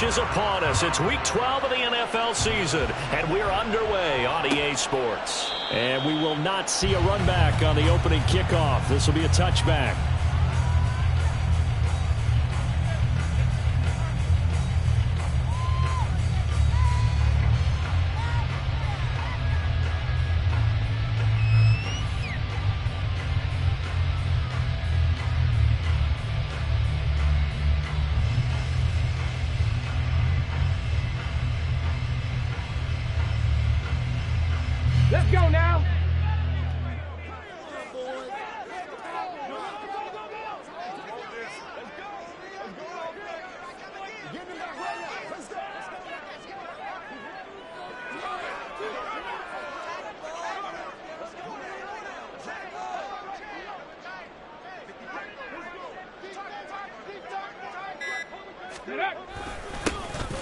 stretch is upon us. It's Week 12 of the NFL season, and we're underway on EA Sports. And we will not see a run back on the opening kickoff. This will be a touchback. Let's go now.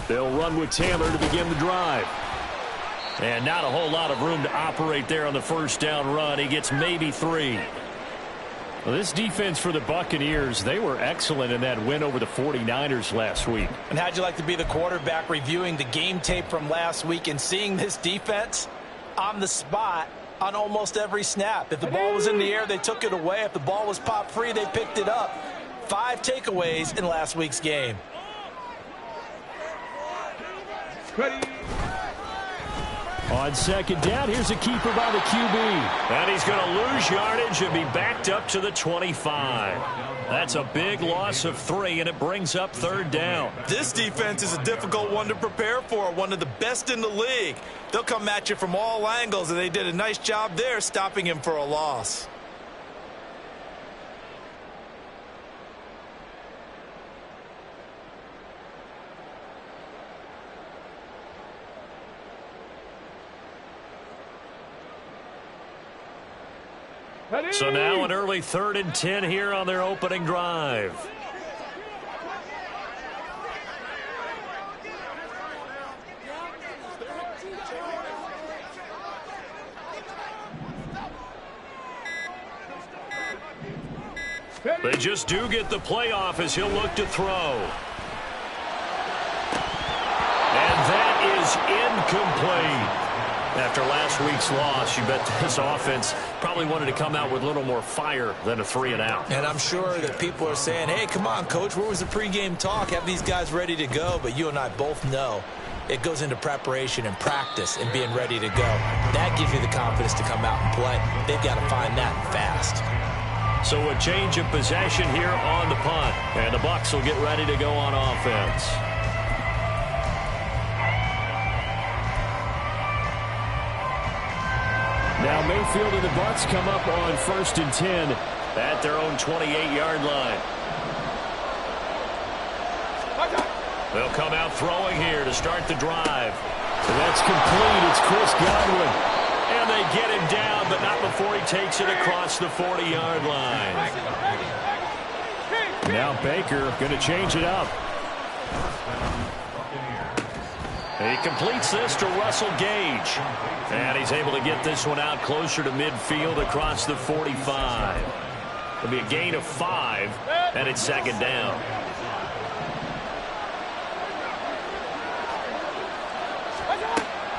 They'll run with Taylor to begin the drive. And not a whole lot of room to operate there on the first down run. He gets maybe 3. Well, this defense for the Buccaneers, they were excellent in that win over the 49ers last week. And how'd you like to be the quarterback reviewing the game tape from last week and seeing this defense on the spot on almost every snap? If the ball was in the air, they took it away. If the ball was popped free, they picked it up. 5 takeaways in last week's game. Ready. On second down, here's a keeper by the QB. And he's going to lose yardage and be backed up to the 25. That's a big loss of 3, and it brings up third down. This defense is a difficult one to prepare for, one of the best in the league. They'll come at you from all angles, and they did a nice job there stopping him for a loss. So now an early 3rd and 10 here on their opening drive. They just do get the playoff as he'll look to throw. And that is incomplete. After last week's loss, you bet this offense probably wanted to come out with a little more fire than a 3-and-out. And I'm sure that people are saying, hey, come on, Coach, where was the pregame talk? Have these guys ready to go? But you and I both know it goes into preparation and practice and being ready to go. That gives you the confidence to come out and play. They've got to find that fast. So a change of possession here on the punt. And the Bucs will get ready to go on offense. Now Mayfield and the Bucs come up on 1st and 10 at their own 28-yard line. They'll come out throwing here to start the drive. So that's complete. It's Chris Godwin. And they get him down, but not before he takes it across the 40-yard line. Now Baker going to change it up. He completes this to Russell Gage. And he's able to get this one out closer to midfield across the 45. It'll be a gain of 5, and it's 2nd down.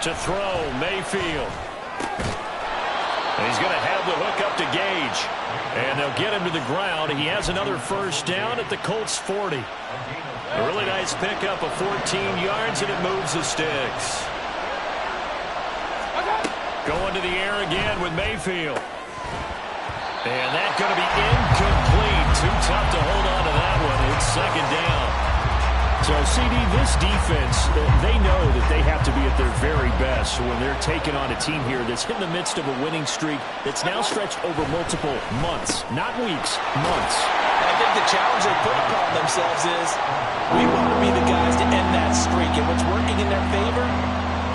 To throw, Mayfield. And he's going to have the hook up to Gage. And they'll get him to the ground. He has another first down at the Colts 40. A really nice pickup of 14 yards, and it moves the sticks. Going to the air again with Mayfield. And that's going to be incomplete. Too tough to hold on to that one. It's 2nd down. So, CD, this defense, they know that they have to be at their very best when they're taking on a team here that's in the midst of a winning streak that's now stretched over multiple months, not weeks, months. I think the challenge they put upon themselves is we want to be the guys to end that streak. And what's working in their favor?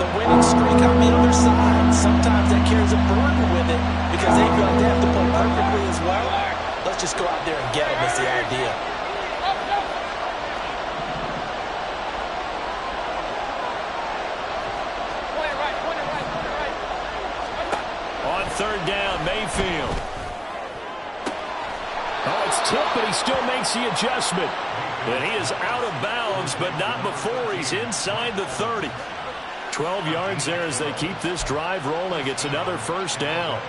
The winning streak on the other side. Sometimes that carries a burden with it because they feel like they have to play perfectly as well. Let's just go out there and get them is the idea. On 3rd down, Mayfield. Oh, it's tipped, but he still makes the adjustment. And he is out of bounds, but not before he's inside the 30. 12 yards there as they keep this drive rolling. It's another first down.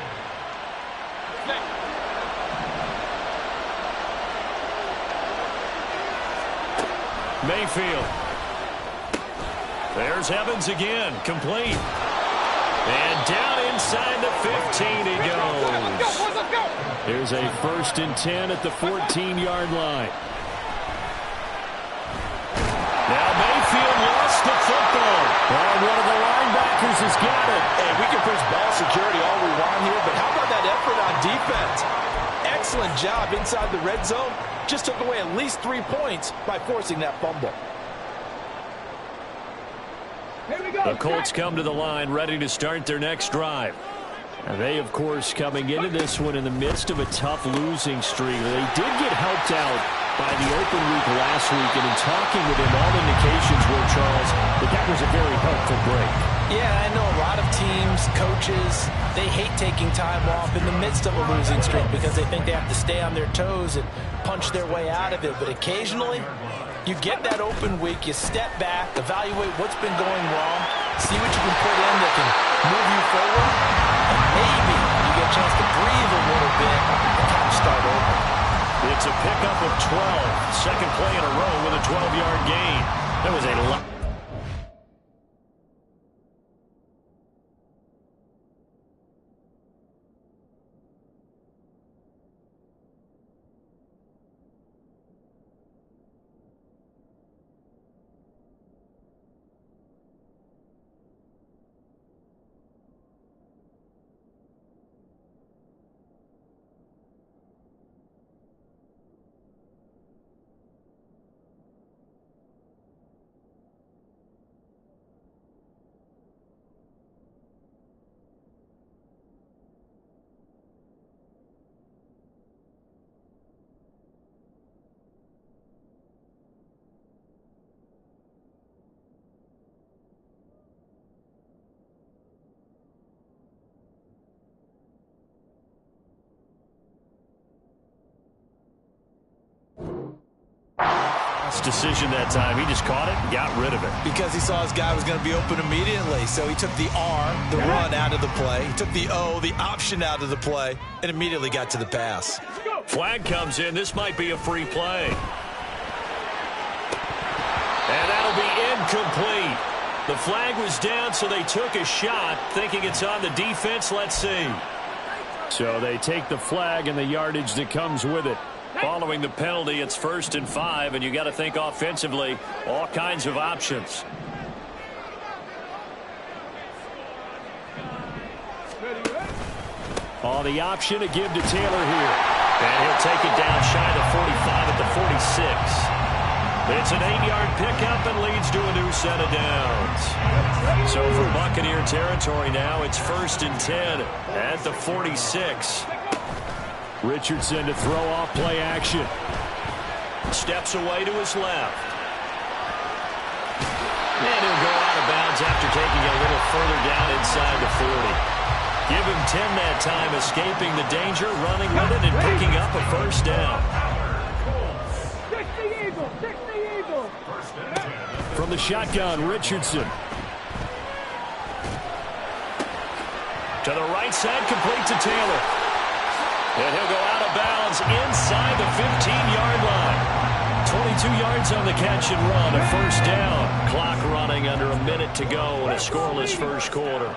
Mayfield. There's Evans again, complete. And down inside the 15 he goes. Here's a 1st and 10 at the 14-yard line. Now Mayfield lost the football. And one of the linebackers has got it. Hey, we can push ball security all we want here, but how about that effort on defense? Excellent job inside the red zone. Just took away at least 3 points by forcing that fumble. The Colts come to the line ready to start their next drive. And they, of course, coming into this one in the midst of a tough losing streak. They did get helped out by the open week last week, and in talking with him, all indications were, Charles, that was a very helpful break. Yeah, I know a lot of teams, coaches, they hate taking time off in the midst of a losing streak because they think they have to stay on their toes and punch their way out of it. But occasionally, you get that open week, you step back, evaluate what's been going wrong, see what you can put in that can move you forward, and maybe you get a chance to breathe a little bit and kind of start over. It's a pickup of 12. Second play in a row with a 12-yard gain. That was a lot. Decision that time. He just caught it and got rid of it. Because he saw his guy was going to be open immediately. So he took the R, the run, out of the play. He took the O, the option, out of the play, and immediately got to the pass. Flag comes in. This might be a free play. And that'll be incomplete. The flag was down, so they took a shot, thinking it's on the defense. Let's see. So they take the flag and the yardage that comes with it. Following the penalty, it's 1st and 5, and you got to think offensively, all kinds of options. On the option to give to Taylor here. And he'll take it down shy of 45 at the 46. It's an 8-yard pickup and leads to a new set of downs. So for Buccaneer territory now, it's 1st and 10 at the 46. Richardson to throw off play action. Steps away to his left. And he'll go out of bounds after taking a little further down inside the 40. Give him 10 that time, escaping the danger, running with it, and picking up a first down. From the shotgun, Richardson. To the right side, complete to Taylor. And he'll go out of bounds inside the 15-yard line. 22 yards on the catch and run, a first down. Clock running under a minute to go in a scoreless first quarter.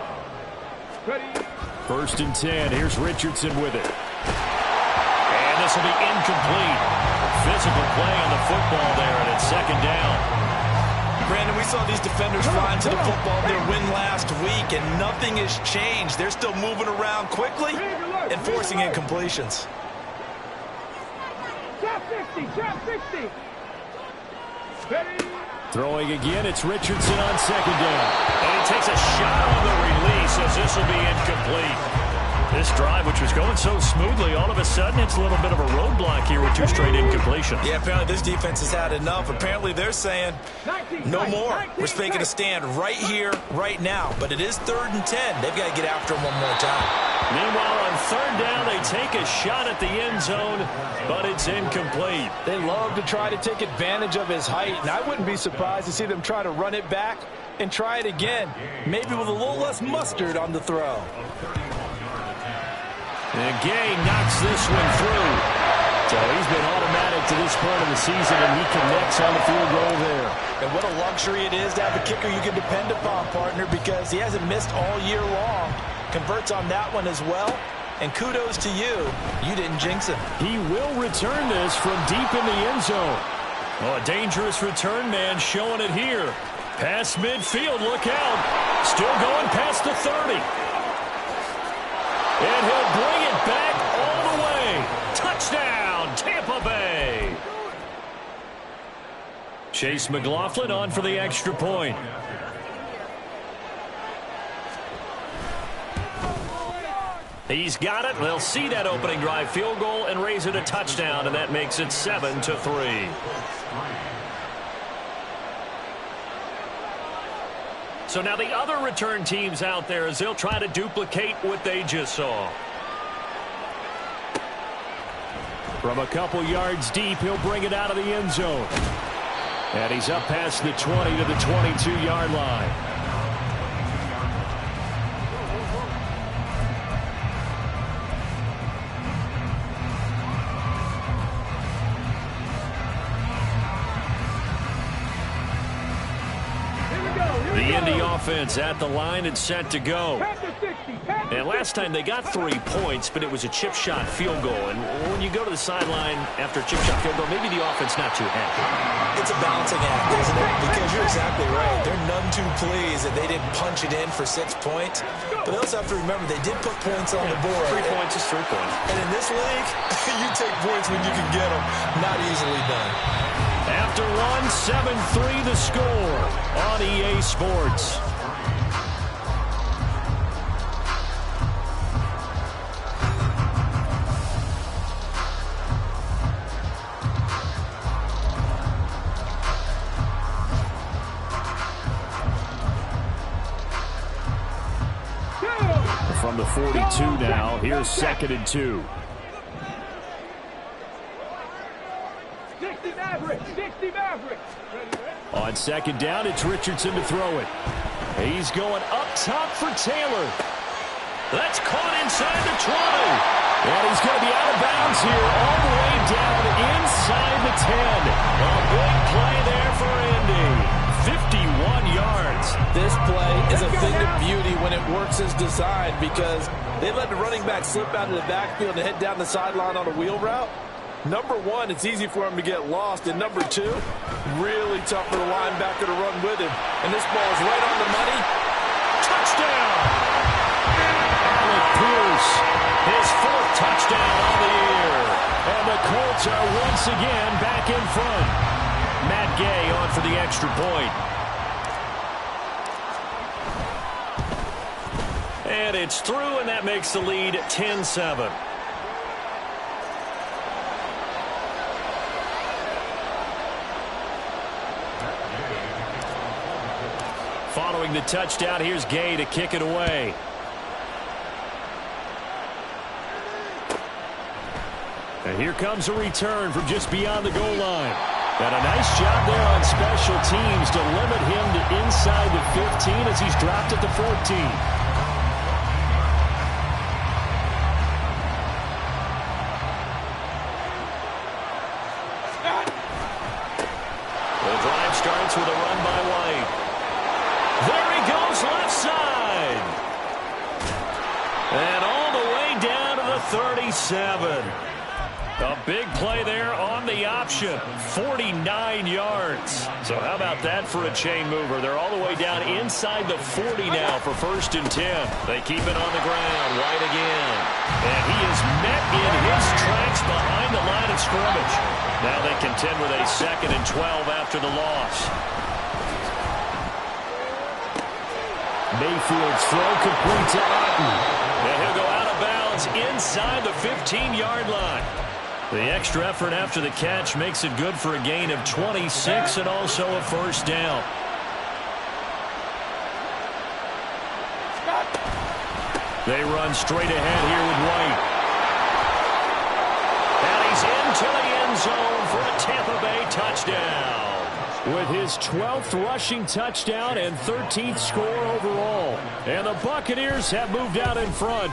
1st and 10. Here's Richardson with it. And this will be incomplete. Physical play on the football there, and it's 2nd down. Brandon, we saw these defenders fly into the football in their win last week, and nothing has changed. They're still moving around quickly and forcing incompletions. Drop 50, drop 50. Throwing again, it's Richardson on 2nd down. And he takes a shot on the release as this will be incomplete. This drive, which was going so smoothly, all of a sudden it's a little bit of a roadblock here with 2 straight incompletions. Yeah, apparently this defense has had enough. Apparently they're saying, no more. We're making a stand right here, right now. But it is 3rd and 10. They've got to get after him one more time. Meanwhile, on 3rd down, they take a shot at the end zone, but it's incomplete. They love to try to take advantage of his height, and I wouldn't be surprised to see them try to run it back and try it again, maybe with a little less mustard on the throw. And Gay knocks this one through. So he's been automatic to this point of the season, and he connects on the field goal there. And what a luxury it is to have a kicker you can depend upon, partner, because he hasn't missed all year long. Converts on that one as well. And kudos to you. You didn't jinx him. He will return this from deep in the end zone. Oh, a dangerous return man showing it here. Past midfield, look out. Still going past the 30. And he'll bring it back all the way. Touchdown, Tampa Bay. Chase McLaughlin on for the extra point. He's got it. They'll see that opening drive field goal and raise it a touchdown, and that makes it 7-3. So now the other return teams out there as they'll try to duplicate what they just saw. From a couple yards deep, he'll bring it out of the end zone. And he's up past the 20 to the 22-yard line. The Indy offense at the line and set to go. And last time they got 3 points, but it was a chip shot field goal. And when you go to the sideline after a chip shot field goal, maybe the offense not too happy. It's a balancing act, isn't it? Because you're exactly right. They're none too pleased that they didn't punch it in for 6 points. But they also have to remember they did put points on the board. 3 points is 3 points. And in this league, you take points when you can get them. Not easily done. After 7-3 the score on EA Sports. From the 42 now, here's 2nd and 2. 60 Mavericks. On 2nd down, it's Richardson to throw it. He's going up top for Taylor. That's caught inside the 20. And he's going to be out of bounds here all the way down inside the 10. A big play there for Indy. 51 yards. This play is a thing of beauty when it works as designed because they let the running back slip out of the backfield and head down the sideline on a wheel route. Number one, it's easy for him to get lost. And number two, really tough for the linebacker to run with him. And this ball is right on the money. Touchdown! Alec Pierce, his 4th touchdown on the year. And the Colts are once again back in front. Matt Gay on for the extra point. And it's through, and that makes the lead 10-7. Following the touchdown, here's Gay to kick it away. And here comes a return from just beyond the goal line. And a nice job there on special teams to limit him to inside the 15 as he's dropped at the 14. Starts with a run by White. There he goes left side. And all the way down to the 37. A big play there on the option. 49 yards. So how about that for a chain mover? They're all the way down inside the 40 now for 1st and 10. They keep it on the ground. White again. And he is met in his tracks behind the line of scrimmage. Now they contend with a 2nd and 12 after the loss. Mayfield's throw complete to Otten. And he'll go out of bounds inbounds inside the 15-yard line. The extra effort after the catch makes it good for a gain of 26 and also a first down. They run straight ahead here with White. And he's into the end zone for a Tampa Bay touchdown. With his 12th rushing touchdown and 13th score overall. And the Buccaneers have moved out in front.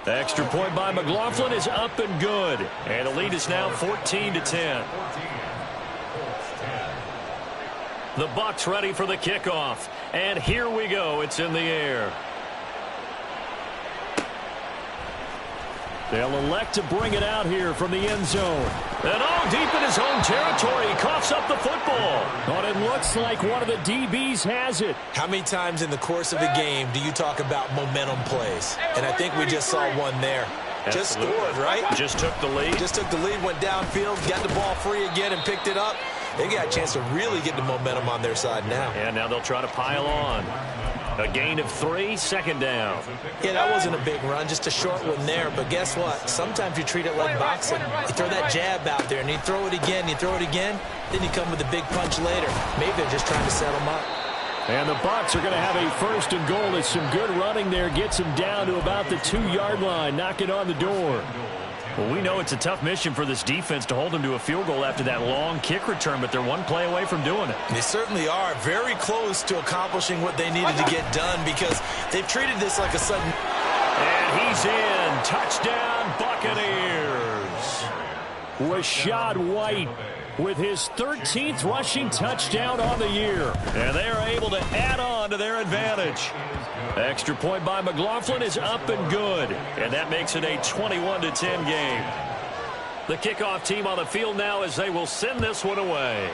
The extra point by McLaughlin is up and good. And the lead is now 14-10. The Bucs ready for the kickoff. And here we go. It's in the air. They'll elect to bring it out here from the end zone. And all deep in his own territory. He coughs up the football. But it looks like one of the DBs has it. How many times in the course of a game do you talk about momentum plays? And I think we just saw one there. Absolutely. Just scored, right? Just took the lead. Just took the lead, went downfield, got the ball free again and picked it up. They got a chance to really get the momentum on their side now. And now they'll try to pile on. A gain of 3, second down. Yeah, that wasn't a big run, just a short one there. But guess what? Sometimes you treat it like boxing. You throw that jab out there, and you throw it again, then you come with a big punch later. Maybe they're just trying to set them up. And the Bucs are going to have a first and goal. It's some good running there. Gets him down to about the 2-yard line. Knocking on the door. Well, we know it's a tough mission for this defense to hold them to a field goal after that long kick return, but they're one play away from doing it. They certainly are very close to accomplishing what they needed to get done because they've treated this like a sudden. And he's in. Touchdown, Buccaneers. Rachaad White with his 13th rushing touchdown on the year. And they are able to add on to their advantage. Extra point by McLaughlin is up and good. And that makes it a 21-10 game. The kickoff team on the field now as they will send this one away.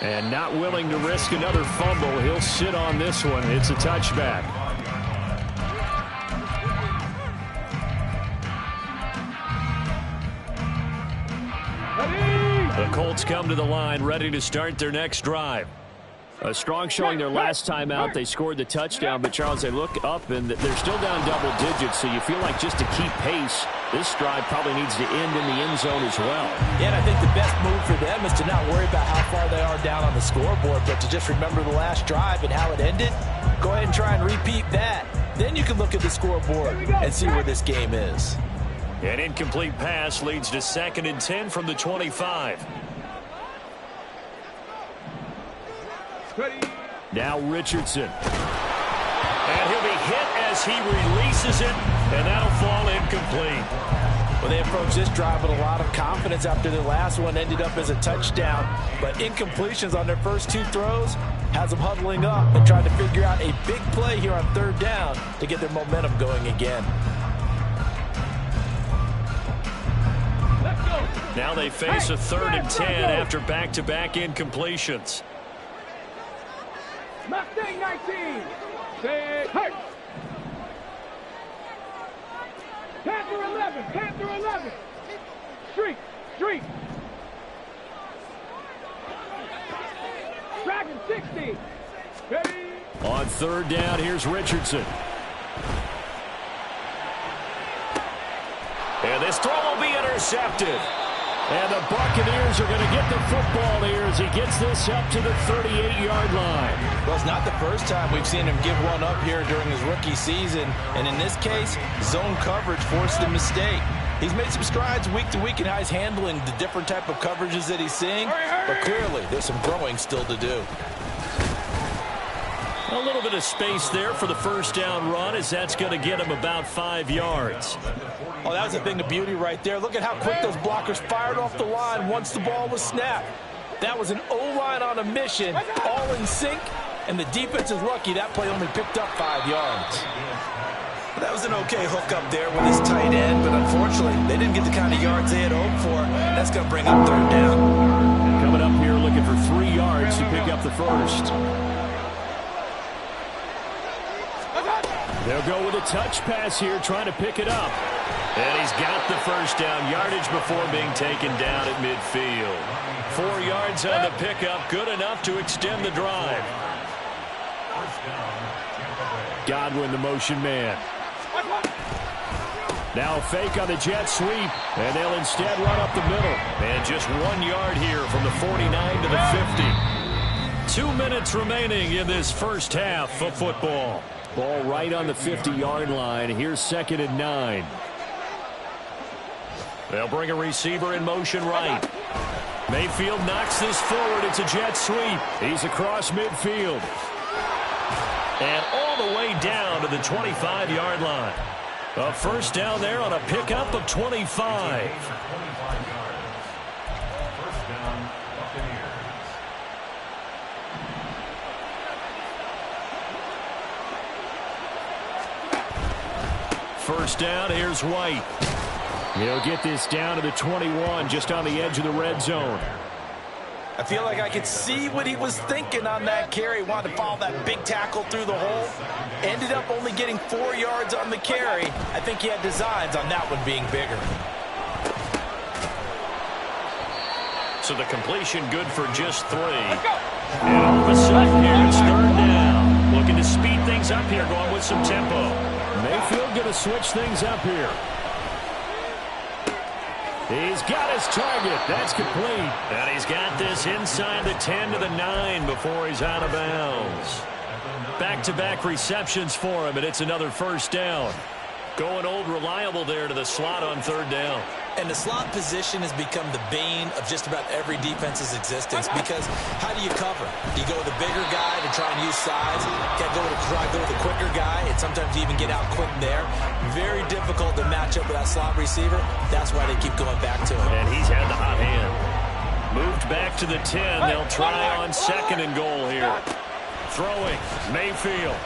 And not willing to risk another fumble, he'll sit on this one. It's a touchback. The Colts come to the line, ready to start their next drive. A strong showing their last time out. They scored the touchdown, but, Charles, they look up, and they're still down double digits, so you feel like just to keep pace, this drive probably needs to end in the end zone as well. Yeah, and I think the best move for them is to not worry about how far they are down on the scoreboard, but to just remember the last drive and how it ended. Go ahead and try and repeat that. Then you can look at the scoreboard and see where this game is. An incomplete pass leads to 2nd and 10 from the 25. Now Richardson. And he'll be hit as he releases it, and that'll fall incomplete. Well, they approached this drive with a lot of confidence after their last one ended up as a touchdown. But incompletions on their first 2 throws has them huddling up and trying to figure out a big play here on 3rd down to get their momentum going again. Now they face a 3rd and 10 after back-to-back incompletions. Mustang 19. Say hurt. Panther 11. Panther 11. Street. Dragon 60. Ready. On 3rd down, here's Richardson. And this throw will be intercepted. And the Buccaneers are going to get the football here as he gets this up to the 38-yard line. Well, it's not the first time we've seen him give one up here during his rookie season. And in this case, zone coverage forced the mistake. He's made some strides week to week in how he's handling the different type of coverages that he's seeing. But clearly, there's some growing still to do. A little bit of space there for the first down run as that's going to get him about 5 yards. Oh, that was a thing of beauty right there. Look at how quick those blockers fired off the line once the ball was snapped. That was an O-line on a mission, all in sync, and the defense is lucky that play only picked up 5 yards. That was an okay hook up there with his tight end, but unfortunately, they didn't get the kind of yards they had hoped for. That's going to bring up 3rd down. Coming up here looking for 3 yards to pick up the first. They'll go with a touch pass here, trying to pick it up. And he's got the first down yardage before being taken down at midfield. 4 yards on the pickup, good enough to extend the drive. Godwin, the motion man. Now a fake on the jet sweep, and they'll instead run up the middle. And just 1 yard here from the 49 to the 50. 2 minutes remaining in this first half of football. Ball right on the 50-yard line. Here's 2nd and 9. They'll bring a receiver in motion right. Mayfield knocks this forward. It's a jet sweep. He's across midfield. And all the way down to the 25-yard line. A first down there on a pickup of 25. First down, here's White. He'll get this down to the 21, just on the edge of the red zone. I feel like I could see what he was thinking on that carry. Wanted to follow that big tackle through the hole. Ended up only getting 4 yards on the carry. I think he had designs on that one being bigger. So the completion good for just 3. And all of a sudden here it's 3rd down. Looking to speed things up here, going with some tempo. Mayfield going to switch things up here. He's got his target. That's complete. And he's got this inside the 10 to the 9 before he's out of bounds. Back-to-back receptions for him, and it's another first down. Going old reliable there to the slot on 3rd down. And the slot position has become the bane of just about every defense's existence, because how do you cover? Do you go with a bigger guy to try and use size? Can I go with a quicker guy and sometimes even get out quick there? Very difficult to match up with that slot receiver. That's why they keep going back to him. And he's had the hot hand. Moved back to the 10. They'll try on 2nd and goal here. Throwing, Mayfield.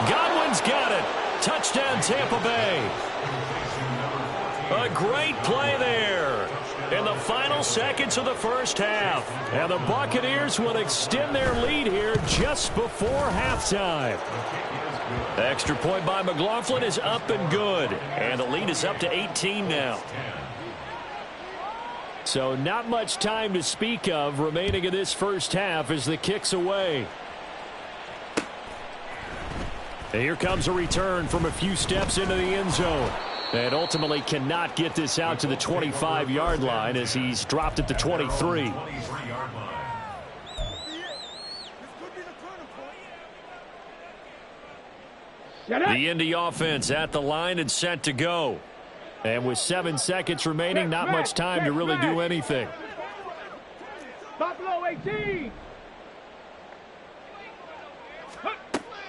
Godwin's got it. Touchdown, Tampa Bay. A great play there in the final seconds of the first half. And the Buccaneers will extend their lead here just before halftime. The extra point by McLaughlin is up and good. And the lead is up to 18 now. So not much time to speak of remaining in this first half as the kick's away. And here comes a return from a few steps into the end zone. And ultimately cannot get this out to the 25-yard line as he's dropped at the 23. The Indy offense at the line and set to go. And with 7 seconds remaining, not much time to really do anything. Buffalo 18.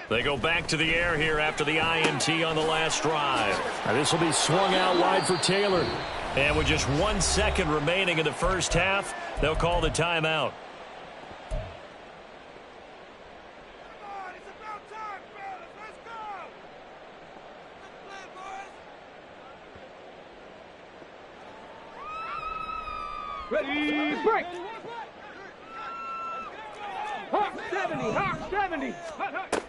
They go back to the air here after the INT on the last drive. Now this will be swung out wide for Taylor. And with just 1 second remaining in the first half, they'll call the timeout. Ready, break. Hawk 70, Hawk 70. Hut, hut.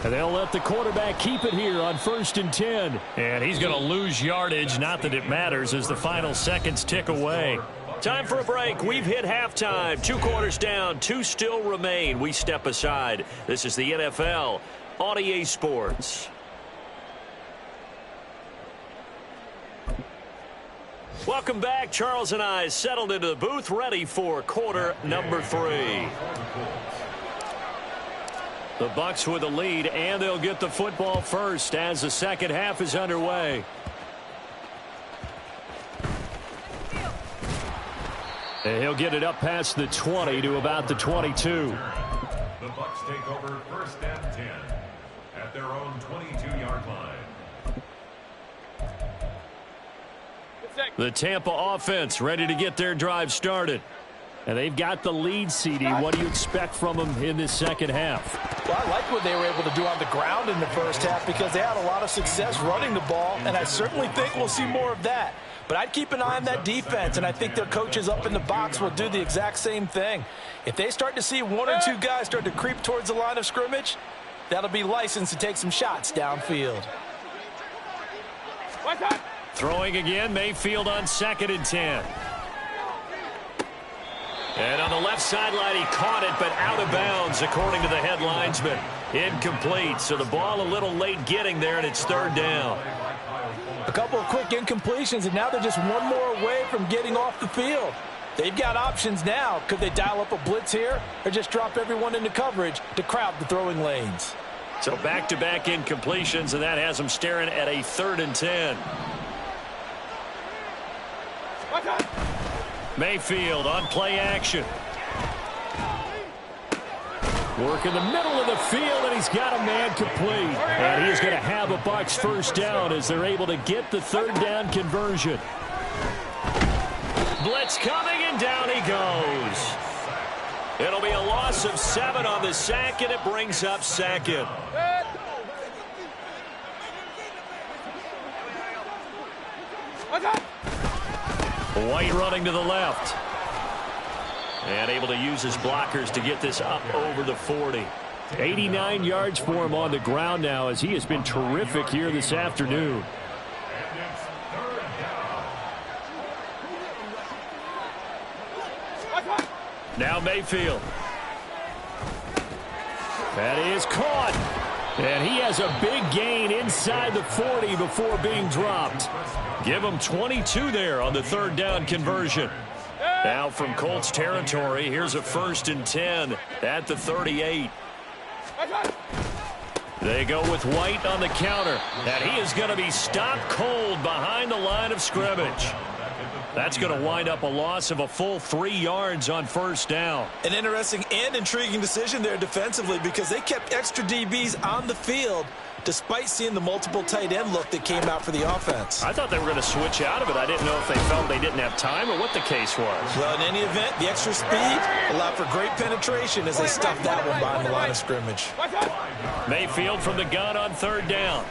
And they'll let the quarterback keep it here on 1st and 10. And he's going to lose yardage, not that it matters, as the final seconds tick away. Time for a break. We've hit halftime. 2 quarters down, 2 still remain. We step aside. This is the NFL on EA Sports. Welcome back. Charles and I settled into the booth, ready for quarter number 3. The Bucs with the lead, and they'll get the football first as the second half is underway. And he'll get it up past the 20 to about the 22. The Bucs take over 1st and 10 at their own 22-yard line. The Tampa offense ready to get their drive started. And they've got the lead, CD. What do you expect from them in this second half? Well, I like what they were able to do on the ground in the first half because they had a lot of success running the ball, and I certainly think we'll see more of that. But I'd keep an eye on that defense, and I think their coaches up in the box will do the exact same thing. If they start to see 1 or 2 guys start to creep towards the line of scrimmage, that'll be licensed to take some shots downfield. Throwing again, Mayfield on 2nd and 10. And on the the left sideline, he caught it, but out of bounds, according to the head linesman. Incomplete, so the ball a little late getting there, and it's third down. A couple of quick incompletions, and now they're just one more away from getting off the field. They've got options now. Could they dial up a blitz here or just drop everyone into coverage to crowd the throwing lanes? So back-to-back incompletions, and that has them staring at a 3rd and 10. Mayfield on play action. Work in the middle of the field, and he's got a man complete. And he is going to have a Bucs first down as they're able to get the 3rd down conversion. Blitz coming, and down he goes. It'll be a loss of 7 on the sack, and it brings up 2nd. White running to the left. And able to use his blockers to get this up over the 40. 89 yards for him on the ground now, as he has been terrific here this afternoon. Now Mayfield. That is caught. And he has a big gain inside the 40 before being dropped. Give him 22 there on the 3rd down conversion. Now from Colts territory, here's a 1st and 10 at the 38. They go with White on the counter, and he is going to be stopped cold behind the line of scrimmage. That's going to wind up a loss of a full 3 yards on 1st down. An interesting and intriguing decision there defensively, because they kept extra DBs on the field despite seeing the multiple tight end look that came out for the offense. I thought they were going to switch out of it. I didn't know if they felt they didn't have time or what the case was. Well, in any event, the extra speed allowed for great penetration as they stuffed that one behind the line of scrimmage. Mayfield from the gun on 3rd down.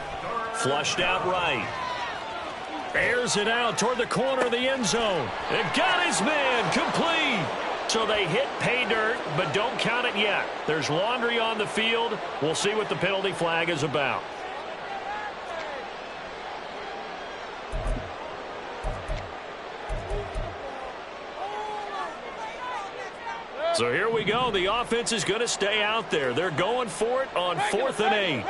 Flushed out right. Airs it out toward the corner of the end zone. And got his man complete. So they hit pay dirt, but don't count it yet. There's laundry on the field. We'll see what the penalty flag is about. So here we go. The offense is going to stay out there. They're going for it on 4th and 8.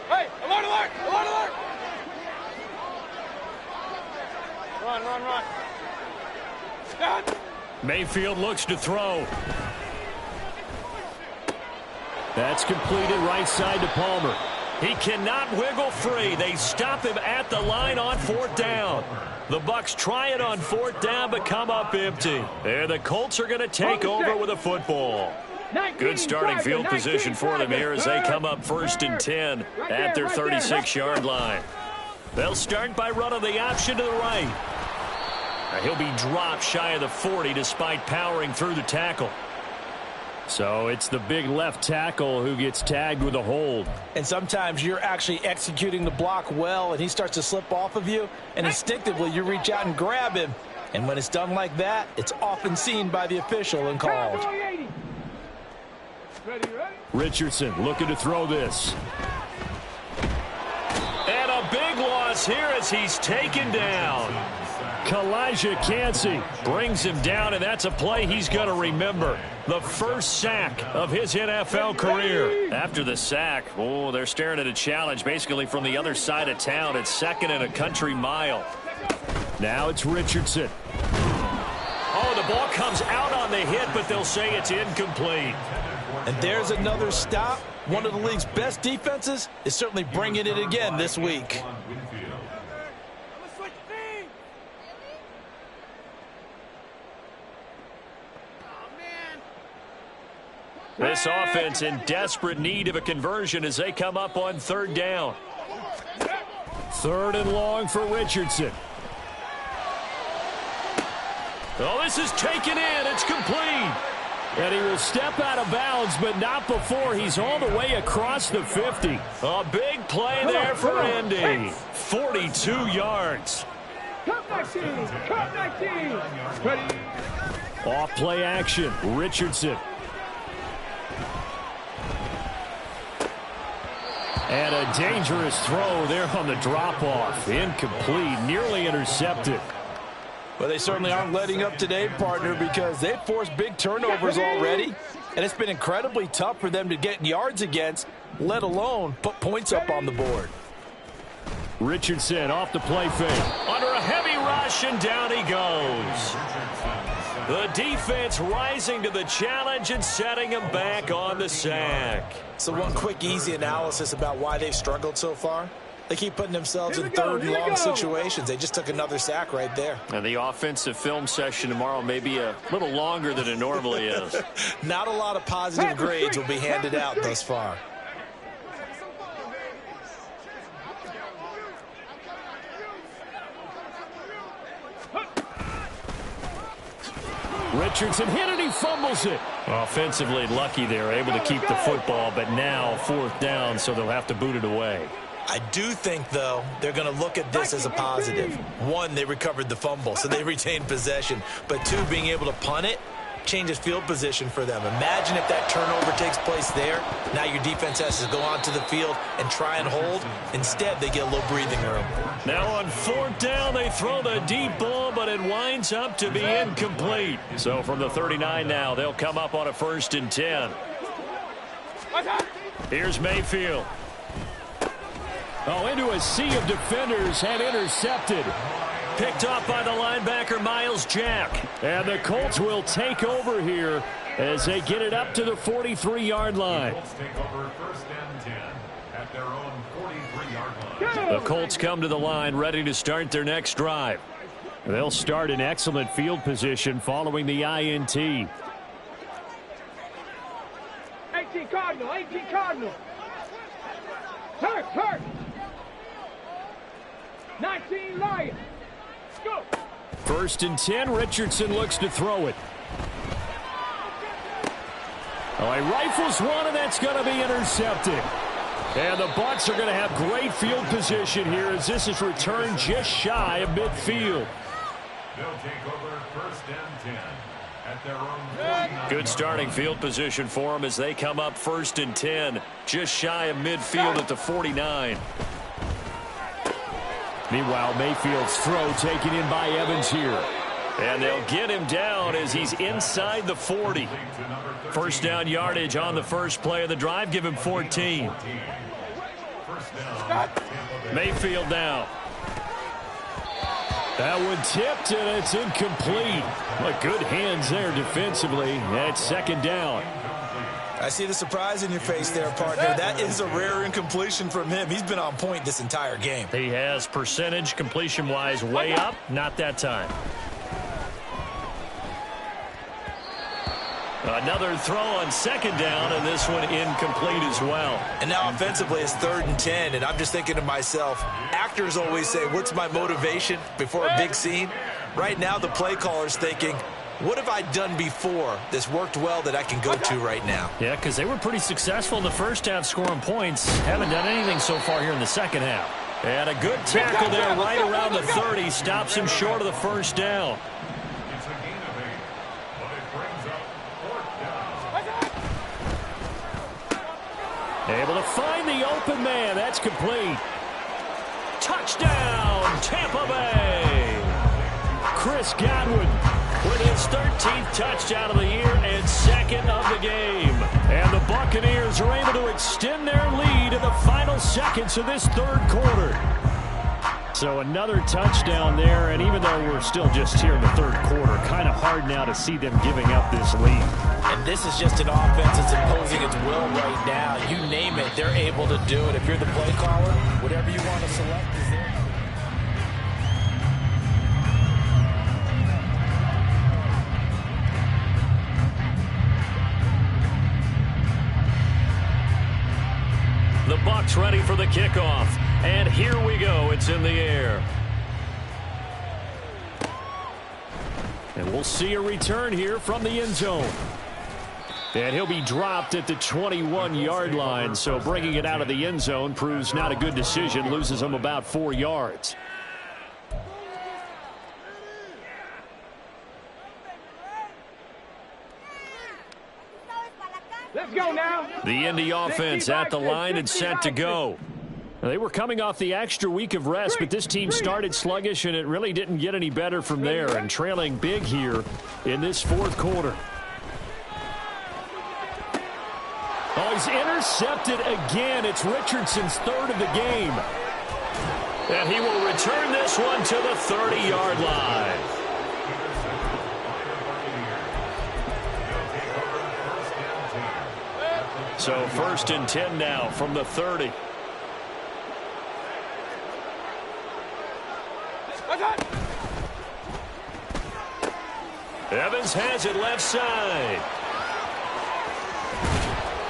Hey, alert, alert, alert, alert. Run, run, run. Stop. Mayfield looks to throw. That's completed right side to Palmer. He cannot wiggle free. They stop him at the line on 4th down. The Bucs try it on 4th down, but come up empty. And the Colts are going to take over with a football. Good starting field position for them here as they come up 1st and 10 at their 36-yard line. They'll start by running the option to the right. He'll be dropped shy of the 40 despite powering through the tackle. So it's the big left tackle who gets tagged with a hold. And sometimes you're actually executing the block well, and he starts to slip off of you, and instinctively you reach out and grab him. And when it's done like that, it's often seen by the official and called. Richardson looking to throw this. And a big loss here as he's taken down. Kalijah Kancey brings him down, and that's a play he's going to remember. The first sack of his NFL career. After the sack, they're staring at a challenge basically from the other side of town. It's 2nd and a country mile. Now it's Richardson. The ball comes out on the hit, but they'll say it's incomplete. And there's another stop. One of the league's best defenses is certainly bringing it again this week. This offense in desperate need of a conversion as they come up on 3rd down. 3rd and long for Richardson. This is taken in. It's complete. And he will step out of bounds, but not before he's all the way across the 50. A big play there for Indy. 42 yards. Cut 19. Cut 19. Ready. Off play action. Richardson. And a dangerous throw there on the drop-off. Incomplete, nearly intercepted. Well, they certainly aren't letting up today, partner, because they've forced big turnovers already, and it's been incredibly tough for them to get yards against, let alone put points up on the board. Richardson off the play fake. Under a heavy rush, and down he goes. The defense rising to the challenge and setting him back on the sack. So one quick, easy analysis about why they've struggled so far. They keep putting themselves in third and long situations. They just took another sack right there. And the offensive film session tomorrow may be a little longer than it normally is. Not a lot of positive grades will be handed out thus far. Richardson hit it, he fumbles it. Offensively lucky they're able to keep the football, but now 4th down, so they'll have to boot it away. I do think, though, they're going to look at this as a positive. One, they recovered the fumble, so they retained possession. But two, being able to punt it changes field position for them. Imagine if that turnover takes place there. Now your defense has to go onto the field and try and hold. Instead, they get a little breathing room. Now on 4th down, they throw the deep ball, but it winds up to be incomplete. So from the 39 now, they'll come up on a 1st and 10. Here's Mayfield. Oh, into a sea of defenders and intercepted. Picked off by the linebacker, Miles Jack. And the Colts will take over here as they get it up to the 43-yard line. Colts take over 1st and 10 at their own 43-yard line. The Colts come to the line ready to start their next drive. They'll start in excellent field position following the INT. 18 Cardinal, 18 Cardinal. Hurt. 19 Lions. Go. 1st and 10, Richardson looks to throw it. Oh, he rifles one, and that's going to be intercepted. And the Bucs are going to have great field position here as this is returned just shy of midfield. They'll take over 1st and 10 at their own 49. Good starting field position for them as they come up 1st and 10, just shy of midfield at the 49. Meanwhile, Mayfield's throw taken in by Evans here. And they'll get him down as he's inside the 40. 1st down yardage on the first play of the drive. Give him 14. Mayfield now. That one tipped, and it's incomplete. But good hands there defensively. That's 2nd down. I see the surprise in your face there, partner. That is a rare incompletion from him. He's been on point this entire game. He has percentage completion-wise way up. Not that time. Another throw on 2nd down, and this one incomplete as well. And now offensively it's 3rd and 10, and I'm just thinking to myself, actors always say, what's my motivation before a big scene? Right now the play caller's thinking, what have I done before that's worked well that I can go to right now? Yeah, because they were pretty successful in the first half scoring points. Haven't done anything so far here in the second half. And a good tackle there right around the 30. Stops him short of the 1st down. It's a gain of 8, but it brings up 4th down. Able to find the open man. That's complete. Touchdown, Tampa Bay. Chris Godwin with his 13th touchdown of the year and 2nd of the game. And the Buccaneers are able to extend their lead in the final seconds of this 3rd quarter. So another touchdown there, and even though we're still just here in the 3rd quarter, kind of hard now to see them giving up this lead. And this is just an offense that's imposing its will right now. You name it, they're able to do it. If you're the play caller, whatever you want to select is there. The Bucs ready for the kickoff. And here we go. It's in the air. And we'll see a return here from the end zone. And he'll be dropped at the 21-yard line. So bringing it out of the end zone proves not a good decision. Loses him about 4 yards. Let's go now. The Indy offense at the line and set to go. They were coming off the extra week of rest, but this team started sluggish, and it really didn't get any better from there, and trailing big here in this fourth quarter. Oh, he's intercepted again. It's Richardson's third of the game. And he will return this one to the 30-yard line. So 1st and 10 now from the 30. Evans has it left side.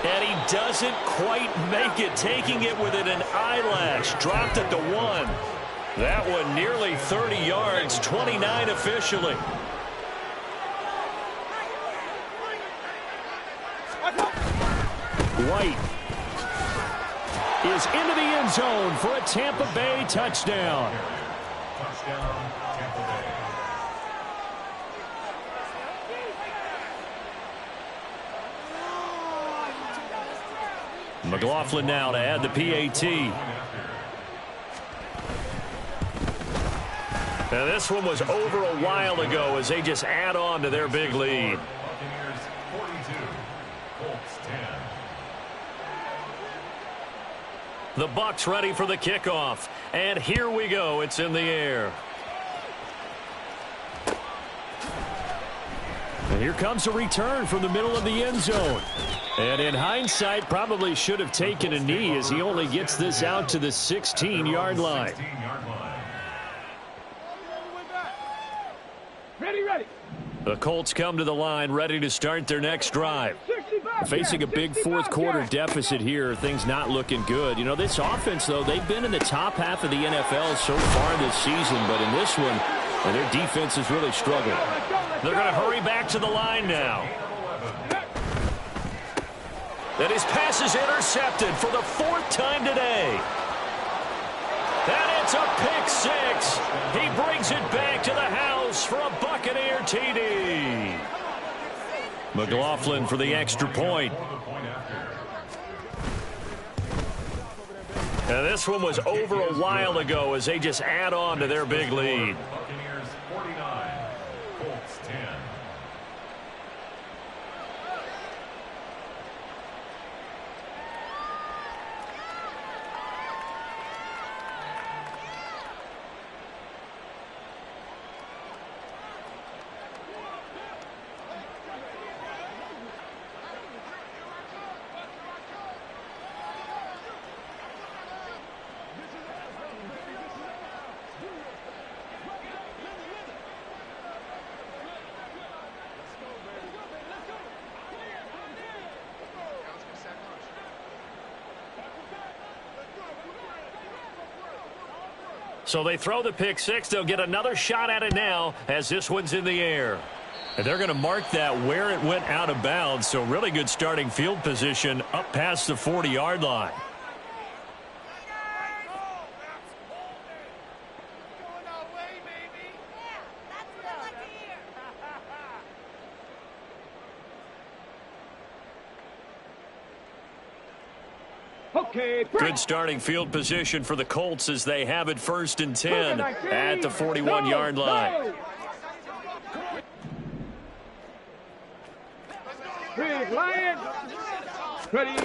And he doesn't quite make it, taking it within an eyelash. Dropped it to 1. That one nearly 30 yards, 29 officially. White is into the end zone for a Tampa Bay touchdown. Touchdown, Tampa Bay. McLaughlin now to add the PAT. Now this one was over a while ago as they just add on to their big lead. Buccaneers 42, Colts 10. The Bucs ready for the kickoff. And here we go. It's in the air. And here comes a return from the middle of the end zone. And in hindsight, probably should have taken a knee as he only gets this out to the 16-yard line. Ready. The Colts come to the line ready to start their next drive. Facing a big fourth quarter deficit here, things not looking good. You know, this offense, though, they've been in the top half of the NFL so far this season, but in this one, their defense has really struggled. They're going to hurry back to the line now. And his pass is intercepted for the 4th time today. And it's a pick 6. He brings it back to the house for a Buccaneer TD. McLaughlin for the extra point. And this one was over a while ago as they just add on to their big lead. Buccaneers 49, Colts 10. So they throw the pick 6. They'll get another shot at it now as this one's in the air. And they're going to mark that where it went out of bounds. So really good starting field position up past the 40-yard line. Good starting field position for the Colts as they have it 1st and 10 at the 41-yard line. Ready.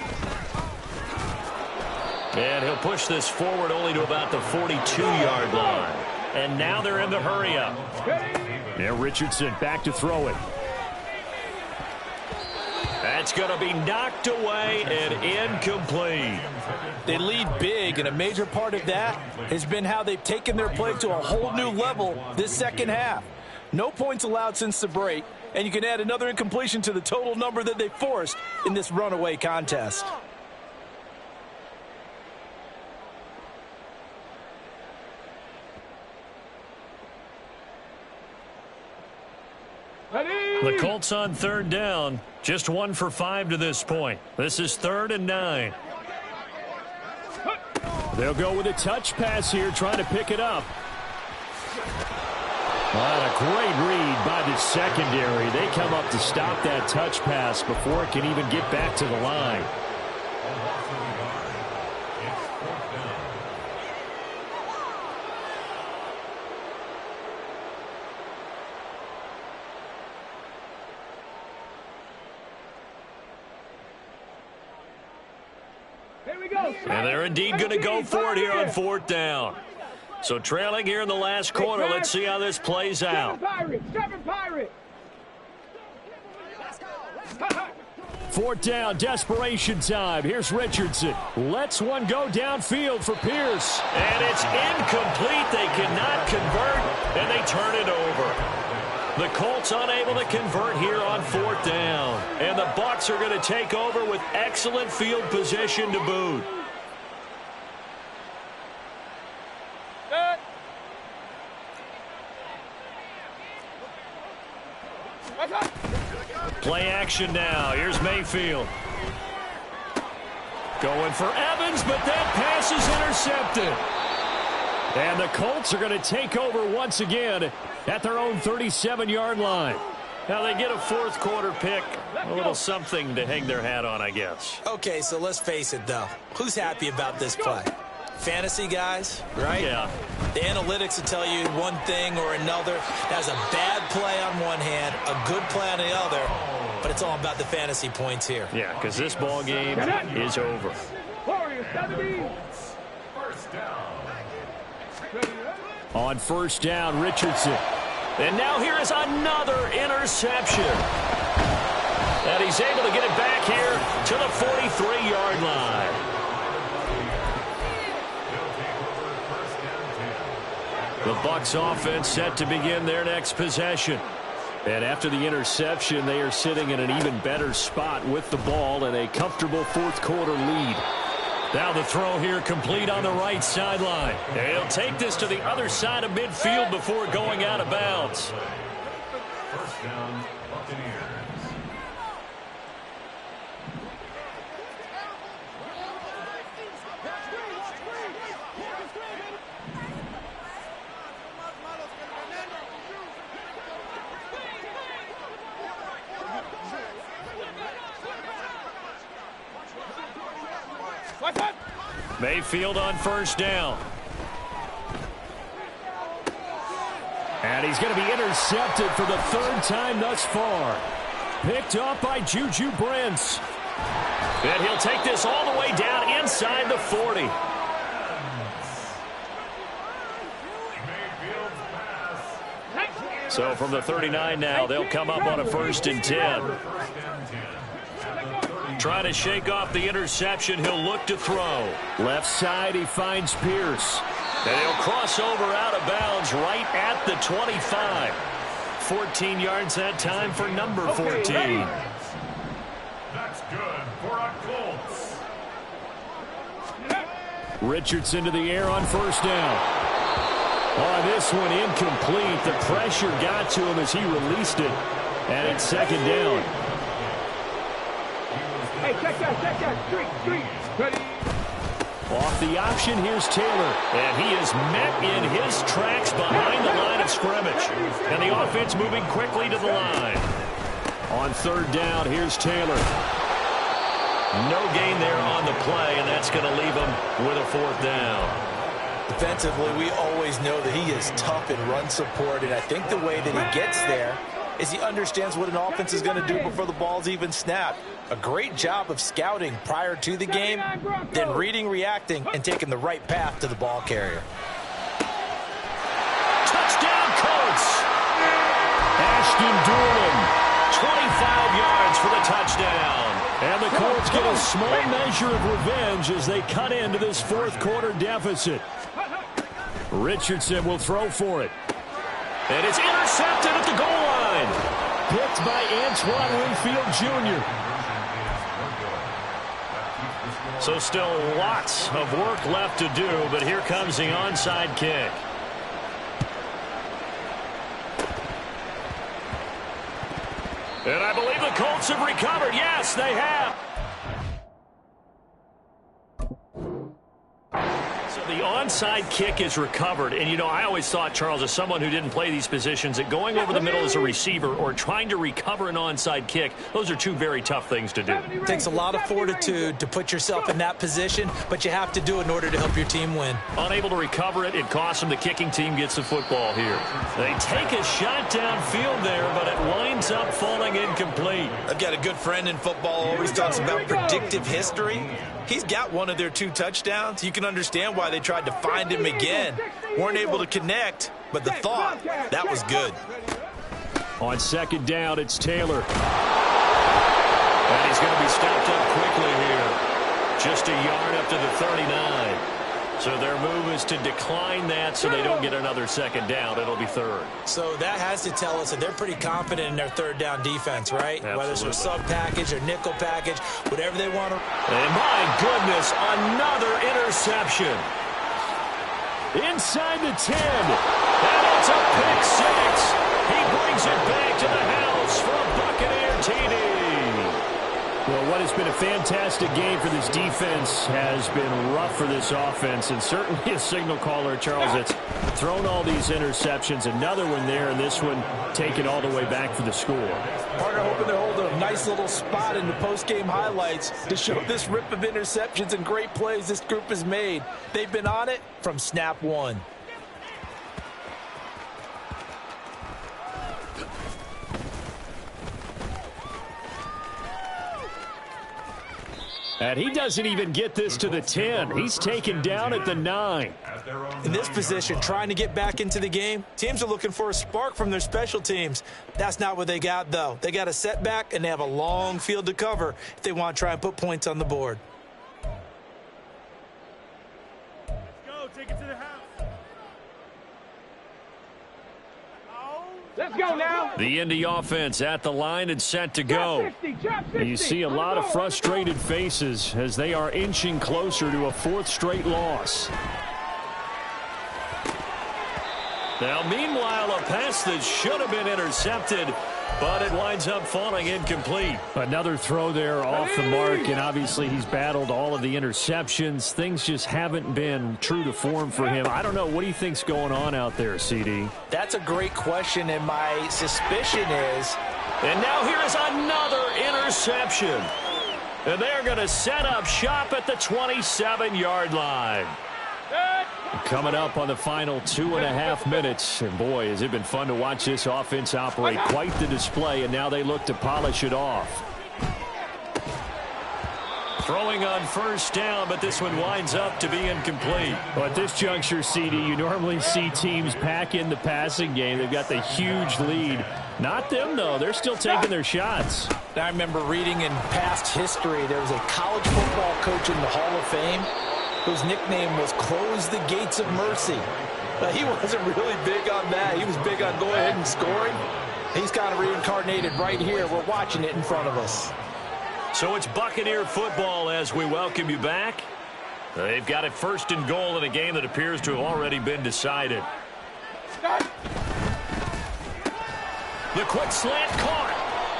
And he'll push this forward only to about the 42-yard line. And now they're in the hurry-up. Now Richardson back to throw it. That's going to be knocked away and incomplete. They lead big, and a major part of that has been how they've taken their play to a whole new level this second half. No points allowed since the break, and you can add another incompletion to the total number that they forced in this runaway contest. The Colts on 3rd down. Just 1 for 5 to this point. This is 3rd and 9. They'll go with a touch pass here, trying to pick it up. Well, a great read by the secondary. They come up to stop that touch pass before it can even get back to the line. And they're indeed going to go for it here on 4th down. So trailing here in the last quarter. Let's see how this plays out. 4th down, desperation time. Here's Richardson. Lets one go downfield for Pierce. And it's incomplete. They cannot convert, and they turn it over. The Colts unable to convert here on 4th down. And the Bucs are going to take over with excellent field position to boot. Play action now. Here's Mayfield. Going for Evans, but that pass is intercepted. And the Colts are going to take over once again at their own 37-yard line. Now they get a 4th quarter pick. A little something to hang their hat on, I guess. Okay, so let's face it, though. Who's happy about this play? Fantasy guys, right? Yeah. The analytics will tell you one thing or another. That's a bad play on one hand, a good play on the other, but it's all about the fantasy points here. Yeah, because this ball game is over. On 1st down, Richardson. And now here is another interception. And he's able to get it back here to the 43-yard line. The Bucs offense set to begin their next possession. And after the interception, they are sitting in an even better spot with the ball and a comfortable 4th quarter lead. Now the throw here complete on the right sideline. And he'll take this to the other side of midfield before going out of bounds. 1st down, Buccaneers. Mayfield on 1st down. And he's going to be intercepted for the 3rd time thus far. Picked up by Juju Brents. And he'll take this all the way down inside the 40. So from the 39 now, they'll come up on a 1st and 10. Trying to shake off the interception. He'll look to throw. Left side, he finds Pierce. And he'll cross over out of bounds right at the 25. 14 yards that time for number 14. That's good for a Colts. Richardson to the air on 1st down. Oh, this one incomplete. The pressure got to him as he released it. And it's 2nd down. Hey, check that, street. Ready. Off the option, here's Taylor. And he is met in his tracks behind the line of scrimmage. And the offense moving quickly to the line. On 3rd down, here's Taylor. No gain there on the play, and that's going to leave him with a 4th down. Defensively, we always know that he is tough in run support, and I think the way that he gets there is he understands what an offense is going to do before the ball's even snapped. A great job of scouting prior to the game, then reading, reacting, and taking the right path to the ball carrier. Touchdown, Colts! Ashton Dulin. 25 yards for the touchdown. And the Colts get a small measure of revenge as they cut into this 4th quarter deficit. Richardson will throw for it. And it's intercepted at the goal line. Picked by Antoine Winfield Jr. So still lots of work left to do, but here comes the onside kick. And I believe the Colts have recovered. Yes, they have. So the onside onside kick is recovered, and, you know, I always thought, Charles, as someone who didn't play these positions, that going over the middle as a receiver or trying to recover an onside kick, those are two very tough things to do. It takes a lot of fortitude to put yourself in that position, but you have to do it in order to help your team win. Unable to recover it, it costs them. The kicking team gets the football here. They take a shot downfield there, but it winds up falling incomplete. I've got a good friend in football, always talks about predictive history. He's got one of their 2 touchdowns. You can understand why they tried to find him again. Weren't able to connect, but the thought, that was good. On second down, it's Taylor. And he's going to be stopped up quickly here. Just a yard up to the 39. So their move is to decline that so they don't get another second down. It'll be third. So that has to tell us that they're pretty confident in their third down defense, right? Absolutely. Whether it's a sub package or nickel package, whatever they want to. And my goodness, another interception. Inside the 10. And it's a pick six. He brings it back to the house for a Buccaneer TD. Well, what has been a fantastic game for this defense has been rough for this offense, and certainly a signal caller, Charles, that's thrown all these interceptions. Another one there, and this one taken all the way back for the score. Partner hoping to hold a nice little spot in the post-game highlights to show this rip of interceptions and great plays this group has made. They've been on it from snap one. And he doesn't even get this to the 10. He's taken down at the 9. In this position, trying to get back into the game, teams are looking for a spark from their special teams. That's not what they got, though. They got a setback, and they have a long field to cover if they want to try and put points on the board. Let's go. Take it to the house. Let's go now. The Indy offense at the line and set to go. You see a lot of frustrated faces as they are inching closer to a 4th straight loss. Now, meanwhile, a pass that should have been intercepted, but it winds up falling incomplete. Another throw there off the mark, and obviously he's battled all of the interceptions. Things just haven't been true to form for him. I don't know. What do you think's going on out there, CD? That's a great question, and my suspicion is... And now here is another interception. And they're going to set up shop at the 27-yard line. Coming up on the final 2.5 minutes. And boy, has it been fun to watch this offense operate. Quite the display, and now they look to polish it off. Throwing on first down, but this one winds up to be incomplete. Well, at this juncture, CD, you normally see teams pack in the passing game. They've got the huge lead. Not them, though. They're still taking their shots. I remember reading in past history, there was a college football coach in the Hall of Fame whose nickname was Close the Gates of Mercy. But he wasn't really big on that. He was big on going ahead and scoring. He's kind of reincarnated right here. We're watching it in front of us. So it's Buccaneer football as we welcome you back. They've got it 1st and goal in a game that appears to have already been decided. The quick slant caught.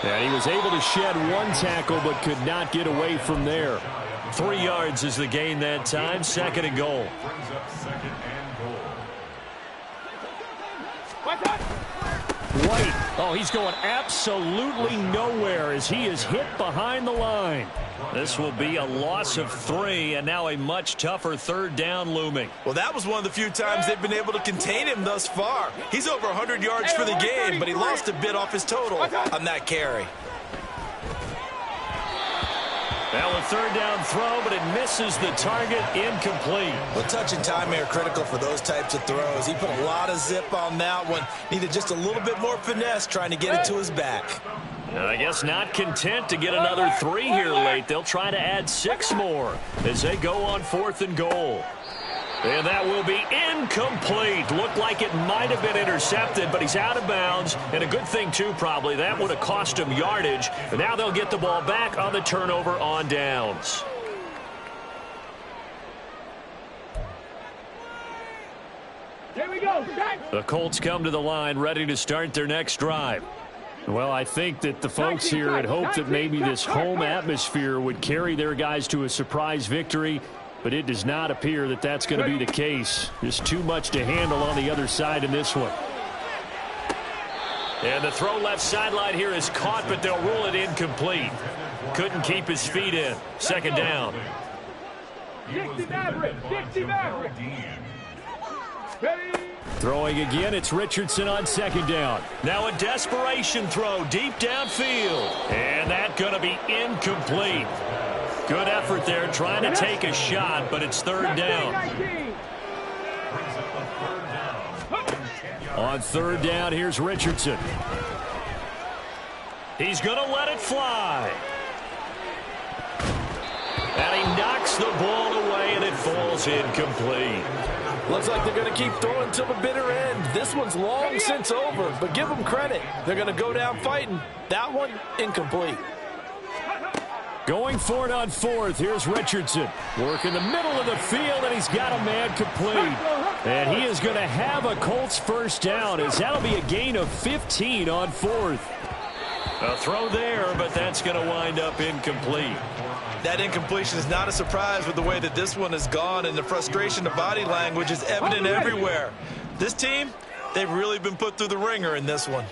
And he was able to shed one tackle but could not get away from there. 3 yards is the gain that time. 2nd and goal. Brings up 2nd and goal. White. Oh, he's going absolutely nowhere as he is hit behind the line. This will be a loss of 3, and now a much tougher 3rd down looming. Well, that was one of the few times they've been able to contain him thus far. He's over 100 yards for the game, but he lost a bit off his total on that carry. Now a 3rd down throw, but it misses the target, incomplete. Well, touch and timing are critical for those types of throws. He put a lot of zip on that one. Needed just a little bit more finesse trying to get it to his back. I guess not content to get another 3 here late. They'll try to add 6 more as they go on 4th and goal. And that will be incomplete. Looked like it might have been intercepted, but he's out of bounds. And a good thing, too, probably. That would have cost him yardage. But now they'll get the ball back on the turnover on downs. Here we go. The Colts come to the line ready to start their next drive. Well, I think that the folks here had hoped that maybe this home atmosphere would carry their guys to a surprise victory. But it does not appear that that's going to be the case. Just too much to handle on the other side in this one. And the throw left sideline here is caught, but they'll rule it incomplete. Couldn't keep his feet in. Second down. 60 Maverick. 60 Maverick. Ready? Throwing again, it's Richardson on second down. Now a desperation throw deep downfield. And that's going to be incomplete. Good effort there trying to take a shot, but it's third down. On third down, here's Richardson. He's going to let it fly. And he knocks the ball away, and it falls incomplete. Looks like they're going to keep throwing till the bitter end. This one's long since over, but give them credit. They're going to go down fighting. That one, incomplete. Going for it on fourth. Here's Richardson. Work in the middle of the field, and he's got a man complete. And he is going to have a Colts first down, as that'll be a gain of 15 on fourth. A throw there, but that's going to wind up incomplete. That incompletion is not a surprise with the way that this one has gone, and the frustration, the body language is evident everywhere. This team, they've really been put through the ringer in this one.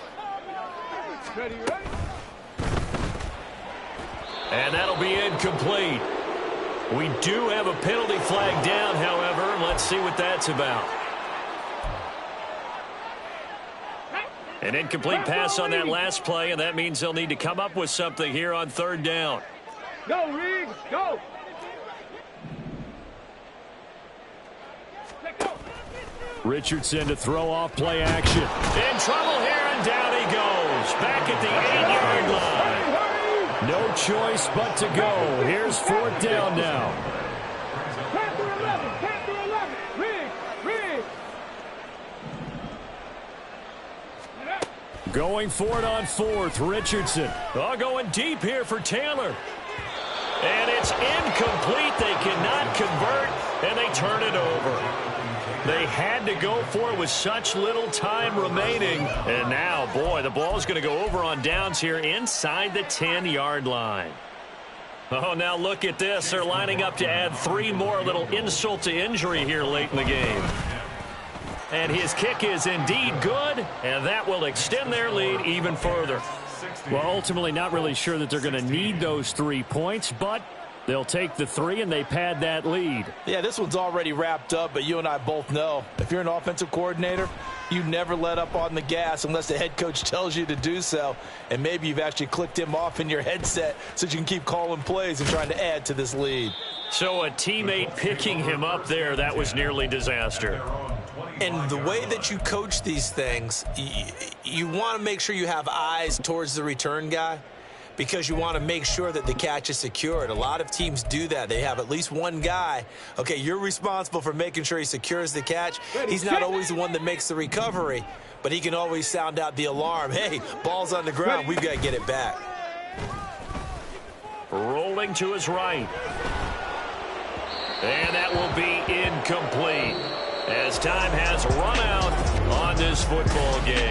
Ready, ready? And that'll be incomplete. We do have a penalty flag down, however. Let's see what that's about. An incomplete pass on that last play, and that means they'll need to come up with something here on third down. Go, Riggs, go. Richardson to throw off play action. In trouble here, and down he goes. Back at the 8-yard line. No choice but to go. Here's fourth down now. Panther 11, Panther 11. Riggs, Riggs. Going for it on fourth, Richardson. Oh, going deep here for Taylor. And it's incomplete. They cannot convert, and they turn it over. They had to go for it with such little time remaining. And now, boy, the ball's going to go over on downs here inside the 10-yard line. Oh, now look at this. They're lining up to add 3 more, little insult to injury here late in the game. And his kick is indeed good, and that will extend their lead even further. Well, ultimately not really sure that they're going to need those 3 points, but they'll take the 3 and they pad that lead. Yeah, this one's already wrapped up, but you and I both know if you're an offensive coordinator, you never let up on the gas unless the head coach tells you to do so. And maybe you've actually clicked him off in your headset so you can keep calling plays and trying to add to this lead. So a teammate picking him up there, that was nearly disaster. And the way that you coach these things, you want to make sure you have eyes towards the return guy, because you want to make sure that the catch is secured. A lot of teams do that. They have at least one guy. Okay, you're responsible for making sure he secures the catch. He's not always the one that makes the recovery, but he can always sound out the alarm. Hey, ball's on the ground. We've got to get it back. Rolling to his right. And that will be incomplete, as time has run out on this football game.